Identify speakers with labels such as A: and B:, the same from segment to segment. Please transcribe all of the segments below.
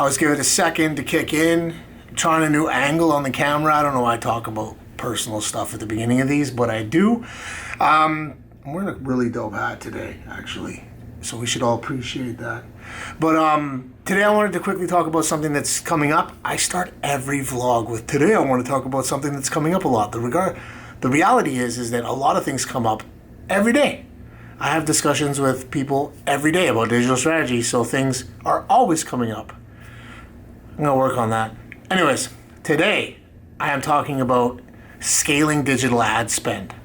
A: always give it a second to kick in. I'm trying a new angle on the camera. I don't know why I talk about personal stuff at the beginning of these, but I do. I'm wearing a really dope hat today, actually. So we should all appreciate that. But today I wanted to quickly talk about something that's coming up. I start every vlog with today I want to talk about something that's coming up a lot. The reality is that a lot of things come up every day. I have discussions with people every day about digital strategy, so things are always coming up. I'm going to work on that. Anyways, today I am talking about scaling digital ad spend.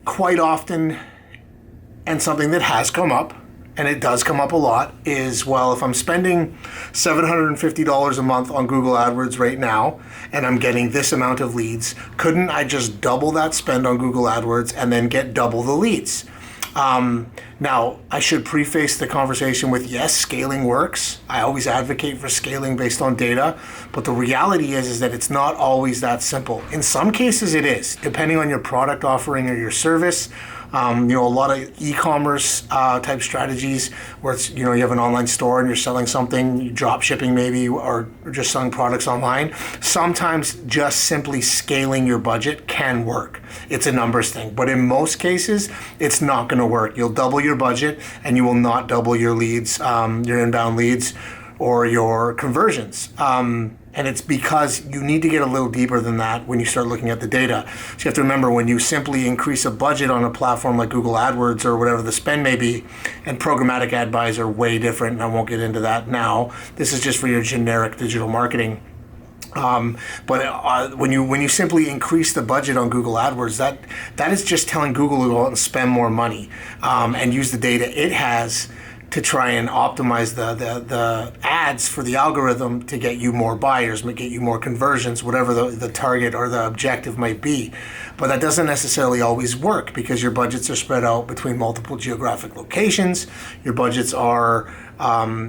A: Quite often, and something that has come up, and it does come up a lot, is, well, if I'm spending $750 a month on Google AdWords right now, and I'm getting this amount of leads, couldn't I just double that spend on Google AdWords and then get double the leads? Now, I should preface the conversation with, yes, scaling works. I always advocate for scaling based on data, but the reality is that it's not always that simple. In some cases it is, depending on your product offering or your service. A lot of e-commerce type strategies where it's, you have an online store and you're selling something, you drop shipping maybe, or just selling products online. Sometimes just simply scaling your budget can work. It's a numbers thing, but in most cases, it's not going to work. You'll double your budget and you will not double your leads, your inbound leads or your conversions. And it's because you need to get a little deeper than that when you start looking at the data. So you have to remember, when you simply increase a budget on a platform like Google AdWords or whatever the spend may be, and programmatic ad buys are way different, and I won't get into that now. This is just for your generic digital marketing. But when you simply increase the budget on Google AdWords, that is just telling Google to go out and spend more money and use the data it has to try and optimize the ads for the algorithm to get you more buyers, get you more conversions, whatever the target or the objective might be. But that doesn't necessarily always work because your budgets are spread out between multiple geographic locations. Your budgets are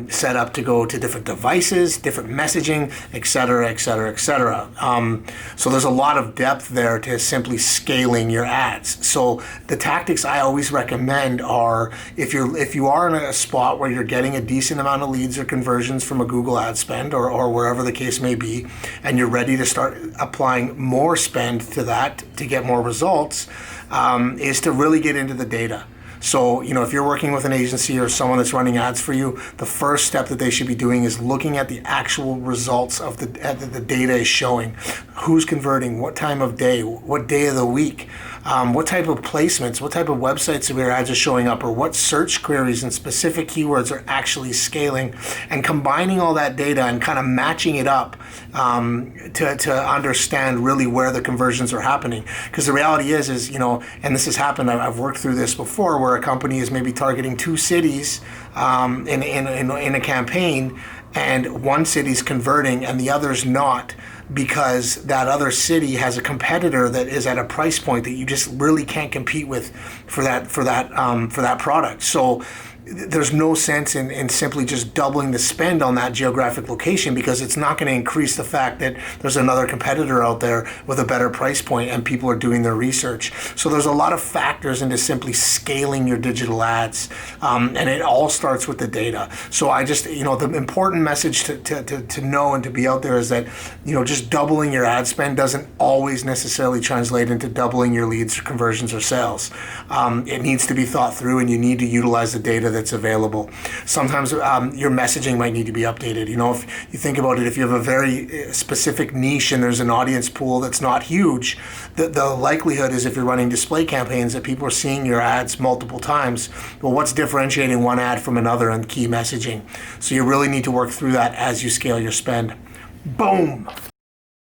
A: set up to go to different devices, different messaging, et cetera, et cetera, et cetera. So there's a lot of depth there to simply scaling your ads. So the tactics I always recommend are, if you are in a spot where you're getting a decent amount of leads or conversions from a Google ad spend or wherever the case may be, and you're ready to start applying more spend to that to get more results, is to really get into the data. So, if you're working with an agency or someone that's running ads for you, the first step that they should be doing is looking at the actual results of the data is showing. Who's converting, what time of day, what day of the week, what type of placements, what type of websites of your ads are showing up, or what search queries and specific keywords are actually scaling, and combining all that data and kind of matching it up to understand really where the conversions are happening. Because the reality is, and this has happened, I've worked through this before, where a company is maybe targeting 2 cities in a campaign, and one city's converting and the other's not, because that other city has a competitor that is at a price point that you just really can't compete with for that product. So there's no sense in simply just doubling the spend on that geographic location, because it's not going to increase the fact that there's another competitor out there with a better price point and people are doing their research. So there's a lot of factors into simply scaling your digital ads, and it all starts with the data. So I just, the important message to know and to be out there is that, just doubling your ad spend doesn't always necessarily translate into doubling your leads, or conversions, or sales. It needs to be thought through, and you need to utilize the data that's available. Sometimes your messaging might need to be updated. If you think about it, if you have a very specific niche and there's an audience pool that's not huge, the likelihood is, if you're running display campaigns, that people are seeing your ads multiple times. Well, what's differentiating one ad from another in key messaging? So you really need to work through that as you scale your spend. Boom!